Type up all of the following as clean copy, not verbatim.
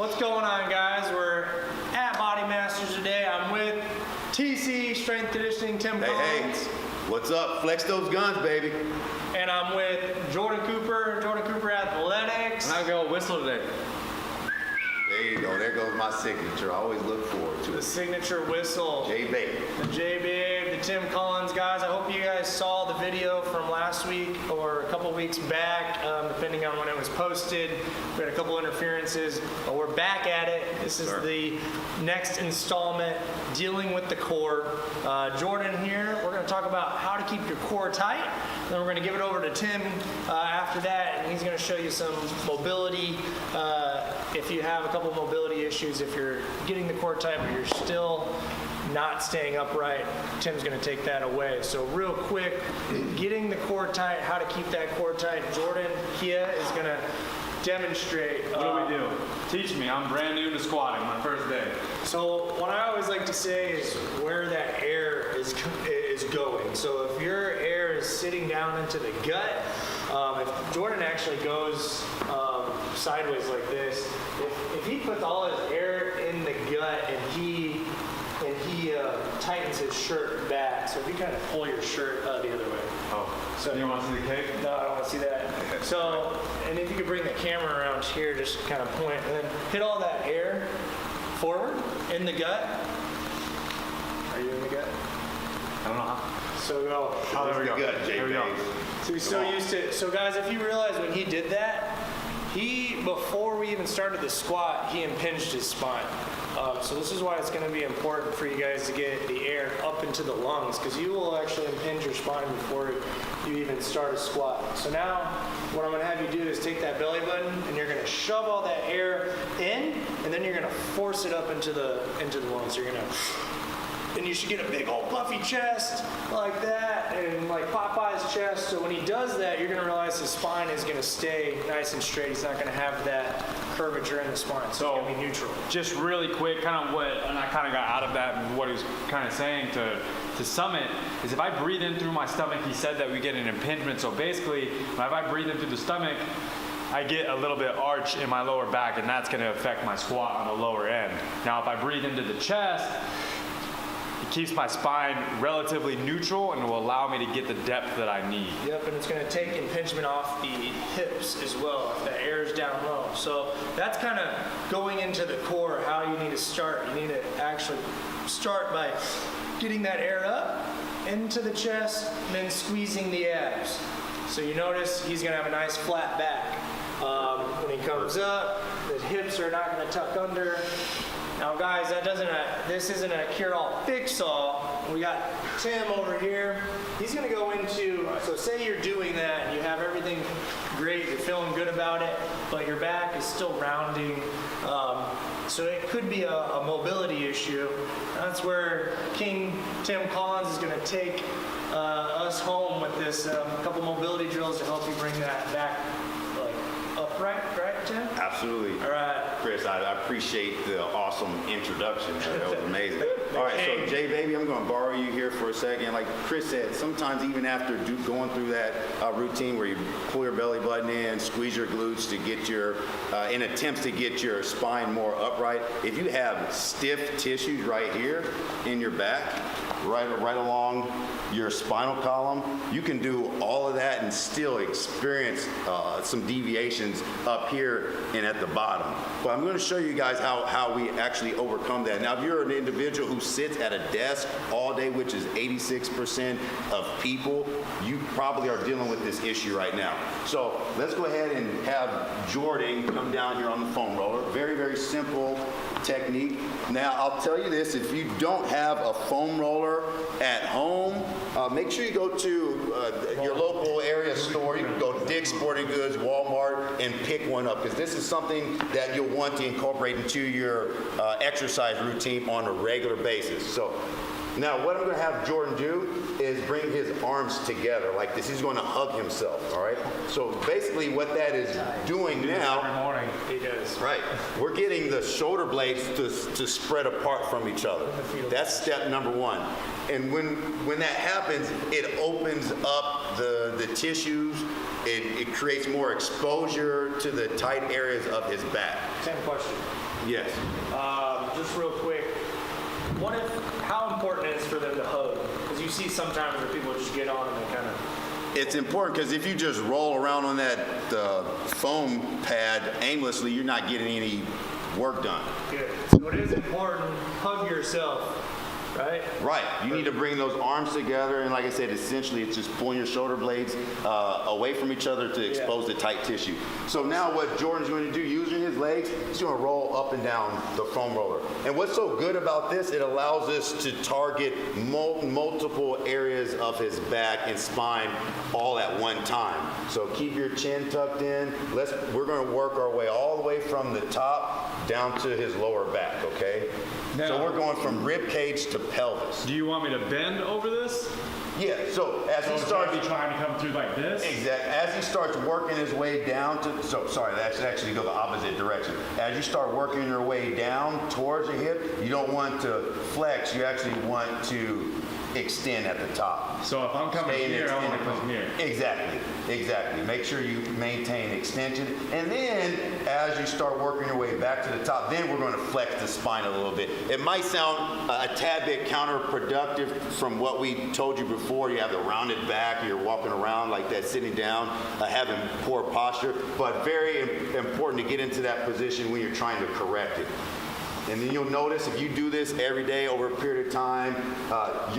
What's going on, guys? We're at Body Masters today. I'm with TC Strength Conditioning, Tim Collins. Hey, what's up? Flex those guns, baby. And I'm with Jordan Cooper Athletics. And I go whistle today. There you go. There goes my signature. I always look forward to The it. signature whistle. J-Babe. The J-Babe, the Tim Collins guys. I hope you guys saw the video from last week or a couple weeks back, depending on when it was posted. We had a couple interferences, but we're back at it. This is the next installment, dealing with the core. Jordan here, we're going to talk about how to keep your core tight. Then we're going to give it over to Tim after that, and he's going to show you some mobility. If you have a couple mobility issues, if you're getting the core tight but you're still not staying upright, Tim's going to take that away. So real quick, getting the core tight, how to keep that core tight. Jordan Kia is going to demonstrate. What do we do? Teach me. I'm brand new to squatting, my first day. So what I always like to say is where that air is going. So if your air is sitting down into the gut, if Jordan actually goes sideways like this, if he puts all his air in the gut and he tightens his shirt back, so if you kind of pull your shirt the other way. Oh, So you want to see the cake? No, I don't want to see that. So, and if you could bring the camera around here, just kind of point, and then hit all that air forward in the gut. Are you in the gut? I don't know how. So go. Oh, there we go. Good, There we go. J-Babe. So he's so used to it. So guys, if you realize when he did that, before we even started the squat, he impinged his spine. So this is why it's going to be important for you guys to get the air up into the lungs, because you will actually impinge your spine before you even start a squat. So now what I'm going to have you do is take that belly button and you're going to shove all that air in, and then you're going to force it up into the lungs. So you're going to, and you should get a big old puffy chest like that, and like Popeye's chest. So when he does that, you're gonna realize his spine is gonna stay nice and straight. He's not gonna have that curvature in the spine. So it's gonna be neutral. Just really quick, kind of what, and I kind of got out of that and what he was kind of saying to sum it, is if I breathe in through my stomach, he said that we get an impingement. So basically, if I breathe in through the stomach, I get a little bit arch in my lower back, and that's gonna affect my squat on the lower end. Now, if I breathe into the chest, it keeps my spine relatively neutral and will allow me to get the depth that I need. Yep, and it's gonna take impingement off the hips as well if the air is down low. So that's kind of going into the core, how you need to start. You need to actually start by getting that air up into the chest and then squeezing the abs. So you notice he's gonna have a nice flat back. When he comes up, the hips are not gonna tuck under. Now guys, this isn't a cure-all, fix-all. We got Tim over here. He's gonna go into, so say you're doing that, and you have everything great, you're feeling good about it, but your back is still rounding. So it could be a mobility issue. That's where King Tim Collins is gonna take us home with this couple mobility drills to help you bring that back like upright, right, Tim? Absolutely. All right. Chris, I appreciate the awesome introduction. That was amazing. All right, so J-Baby, I'm going to borrow you here for a second. Like Chris said, sometimes even after going through that routine where you pull your belly button in, squeeze your glutes to get your, in attempts to get your spine more upright, if you have stiff tissues right here in your back, right along your spinal column, you can do all of that and still experience some deviations up here and at the bottom. But I'm going to show you guys how we actually overcome that. Now, if you're an individual who sits at a desk all day, which is 86% of people, you probably are dealing with this issue right now. So let's go ahead and have Jordan come down here on the foam roller. Very, very simple technique. Now, I'll tell you this, if you don't have a foam roller at home, make sure you go to your local area store. You can go to Dick's Sporting Goods, Walmart, and pick one up, because this is something that you'll want to incorporate into your exercise routine on a regular basis. So Now, what I'm going to have Jordan do is bring his arms together like this. He's going to hug himself, all right? So basically what that is doing now, Every morning. He does. right, we're getting the shoulder blades to spread apart from each other. That's step number one. And when that happens, it opens up the tissues. It creates more exposure to the tight areas of his back. Same question. Yes. Just real quick, how important it is for them to hug? Because you see sometimes where people just get on and they kind of. It's important because if you just roll around on that foam pad aimlessly, you're not getting any work done. Good. So it is important. Hug yourself, right? Right. You need to bring those arms together, and like I said, essentially it's just pulling your shoulder blades away from each other to expose the tight tissue. So now what Jordan's going to do, using his legs, he's going to roll up and down the foam roller. And what's so good about this, it allows us to target multiple areas of his back and spine all at one time. So keep your chin tucked in. We're going to work our way all the way from the top down to his lower back, okay? Now, so we're going from rib cage to pelvis. Do you want me to bend over this? Yeah, so as he So starts, be trying to come through like this? exactly, as he starts working his way down to, that should actually go the opposite direction. As you start working your way down towards the hip, you don't want to flex, you actually want to extend at the top. So if I'm coming Stay in here, I want to extended come here. Exactly. Make sure you maintain extension. And then as you start working your way back to the top, then we're going to flex the spine a little bit. It might sound a tad bit counterproductive from what we told you before. You have the rounded back, you're walking around like that, sitting down, having poor posture, but very important to get into that position when you're trying to correct it. And then you'll notice if you do this every day over a period of time,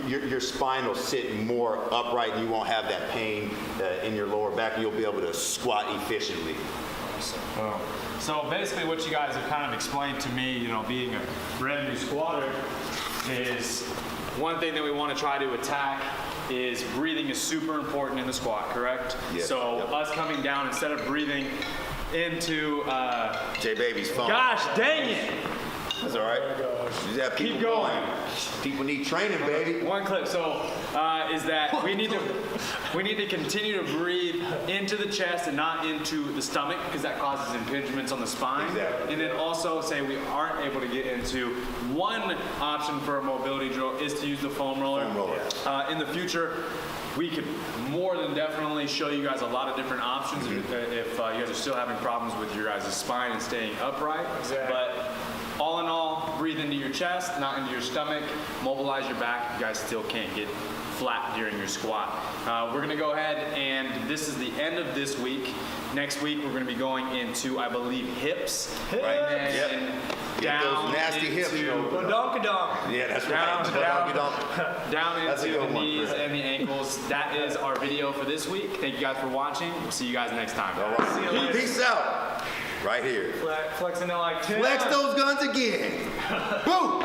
your spine will sit more upright and you won't have that pain in your lower back and you'll be able to squat efficiently. So basically what you guys have kind of explained to me, being a brand new squatter, is one thing that we want to try to attack is breathing is super important in the squat, correct? Yes. So Yep. us coming down, instead of breathing into, J-Baby's phone. gosh dang it! That's all right. You have people Keep going. People need training, baby. One clip. So is that we need to continue to breathe into the chest and not into the stomach because that causes impingements on the spine. Exactly. And then also say we aren't able to get into one option for a mobility drill is to use the foam roller. Foam roller. In the future, we could more than definitely show you guys a lot of different options if you guys are still having problems with your guys' spine and staying upright. Exactly. But all in all, breathe into your chest, not into your stomach. Mobilize your back. You guys still can't get flat during your squat. We're going to go ahead and this is the end of this week. Next week, we're going to be going into, I believe, hips. Hips. And then Yep. Get down those nasty hips into- open. Badonkadonk. Yeah, that's Down, right. down. Down That's a into good the one, knees Chris. and the ankles. That is our video for this week. Thank you guys for watching. We'll see you guys next time. All right. See you later. Peace out. Right here. Flexing it like 10. Flex those guns again. Boom.